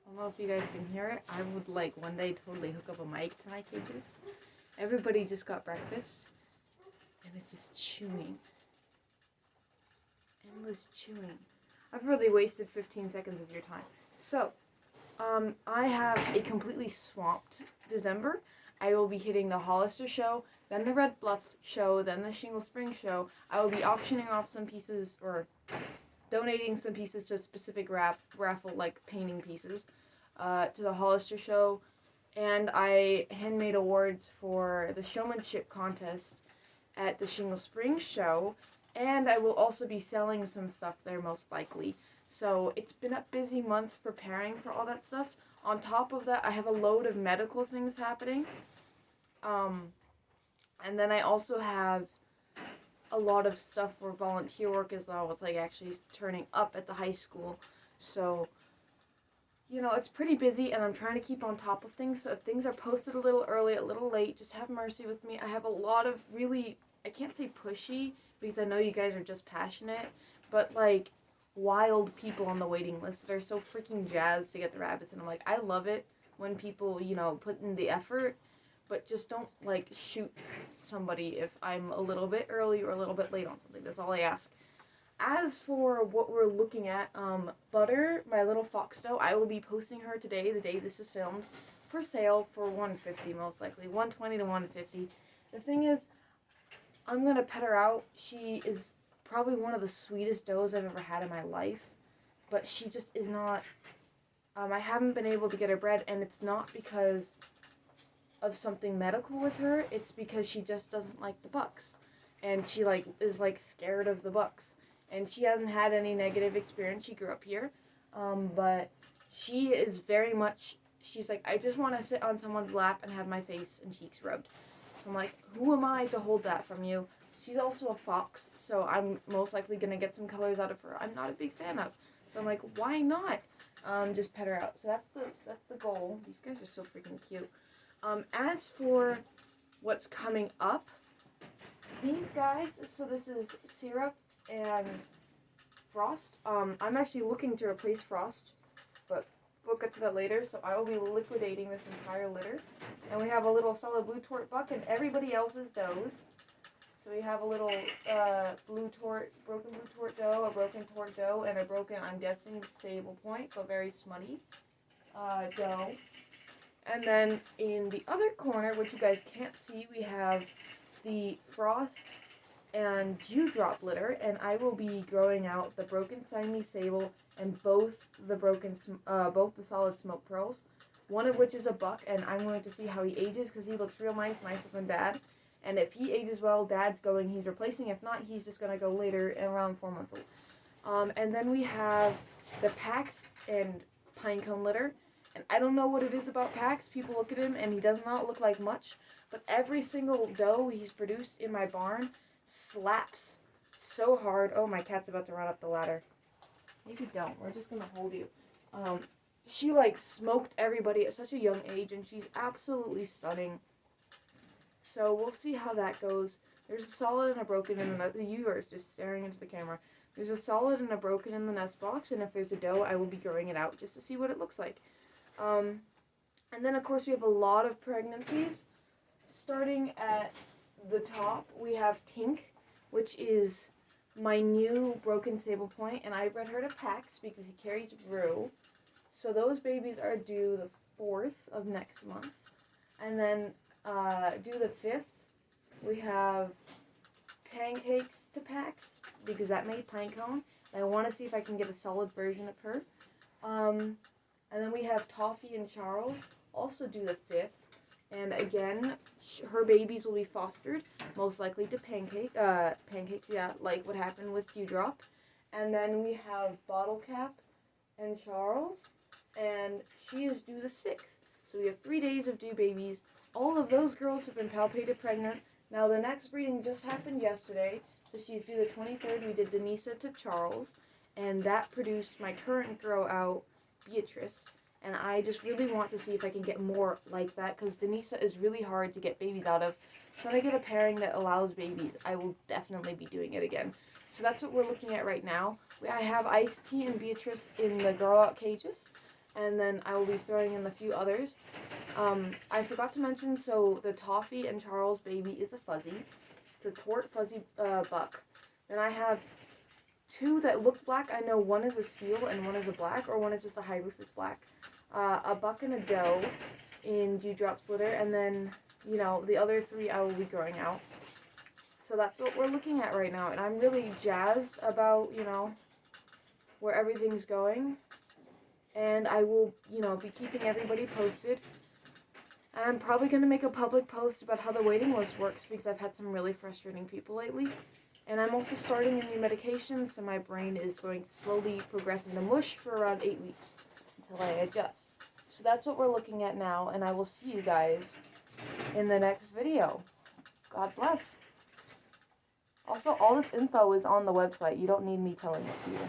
don't know if you guys can hear it. I would like one day totally hook up a mic to my cages. Everybody just got breakfast, and it's just chewing. Endless chewing. I've really wasted 15 seconds of your time. So, I have a completely swamped December. I will be hitting the Hollister show, then the Red Bluff show, then the Shingle Spring show. I will be auctioning off some pieces, or donating some pieces to specific raffle, like painting pieces, to the Hollister show. And I handmade awards for the showmanship contest at the Shingle Spring show. And I will also be selling some stuff there, most likely. So it's been a busy month preparing for all that stuff. On top of that, I have a load of medical things happening. And then I also have a lot of stuff for volunteer work as well. It's like actually turning up at the high school. So, you know, it's pretty busy, and I'm trying to keep on top of things. So if things are posted a little early, a little late, just have mercy with me. I have a lot of really, I can't say pushy, because I know you guys are just passionate, but like wild people on the waiting list that are so freaking jazzed to get the rabbits. And I'm like, I love it when people, you know, put in the effort, but just don't like shoot somebody if I'm a little bit early or a little bit late on something. That's all I ask. As for what we're looking at, Butter, my little fox doe, I will be posting her today, the day this is filmed, for sale for $150 most likely, $120 to $150. The thing is, I'm gonna pet her out. She is probably one of the sweetest does I've ever had in my life, but she just is not. I haven't been able to get her bred, and it's not because of something medical with her. It's because she just doesn't like the bucks, and she is scared of the bucks. And she hasn't had any negative experience. She grew up here, but she is very much. She's like, I just want to sit on someone's lap and have my face and cheeks rubbed. So I'm like, who am I to hold that from you? She's also a fox, so I'm most likely gonna get some colors out of her I'm not a big fan of. So I'm like, why not? Just pet her out. So that's the goal. These guys are so freaking cute. As for what's coming up, these guys. So this is Syrup and Frost. I'm actually looking to replace Frost, but we'll get to that later. So I will be liquidating this entire litter. And we have a little solid blue tort buck and everybody else's does. So we have a little broken blue tort doe, a broken tort doe, and a broken, I'm guessing, sable point, but very smutty doe. And then in the other corner, which you guys can't see, we have the Frost and Dewdrop litter, and I will be growing out the broken Siamese sable and both the solid smoke pearls. One of which is a buck, and I'm going to see how he ages because he looks real nicer than Dad. And if he ages well, Dad's going, he's replacing. If not, he's just going to go later, around 4 months old. And then we have the Pax and Pinecone litter. And I don't know what it is about Pax. People look at him, and he does not look like much. But every single doe he's produced in my barn slaps so hard. Oh, my cat's about to run up the ladder. Maybe don't. We're just going to hold you. She, smoked everybody at such a young age, and she's absolutely stunning. So we'll see how that goes. There's a solid and a broken in the nest. You are just staring into the camera. There's a solid and a broken in the nest box, and if there's a doe, I will be growing it out just to see what it looks like. And then, of course, we have a lot of pregnancies. Starting at the top, we have Tink, which is my new broken sable point, and I bred her to Pax because he carries Rue. So those babies are due the 4th of next month. And then due the 5th, we have Pancakes to Pax because that made Pinecone. And I want to see if I can get a solid version of her. And then we have Toffee and Charles, also due the 5th. And again, her babies will be fostered, most likely to Pancakes, yeah, like what happened with Dewdrop. And then we have Bottle Cap and Charles, and she is due the 6th. So we have 3 days of due babies. All of those girls have been palpated pregnant. Now the next breeding just happened yesterday, so she's due the 23rd. We did Denisa to Charles, and that produced my current grow out, Beatrice. And I just really want to see if I can get more like that, because Denisa is really hard to get babies out of. So when I get a pairing that allows babies, I will definitely be doing it again. So that's what we're looking at right now. I have Iced Tea and Beatrice in the grow out cages. and then I will be throwing in a few others. I forgot to mention, so the Toffee and Charles baby is a fuzzy. It's a Tort fuzzy buck. Then I have two that look black. I know one is a seal and one is a black, or one is just a high rufous black. A buck and a doe in dewdrops litter, and then, you know, the other three I will be growing out. So that's what we're looking at right now, and I'm really jazzed about, you know, where everything's going. And I will, you know, be keeping everybody posted. And I'm probably going to make a public post about how the waiting list works, because I've had some really frustrating people lately. And I'm also starting a new medication, so my brain is going to slowly progress into mush for around 8 weeks until I adjust. So that's what we're looking at now, and I will see you guys in the next video. God bless. Also, all this info is on the website. You don't need me telling it to you.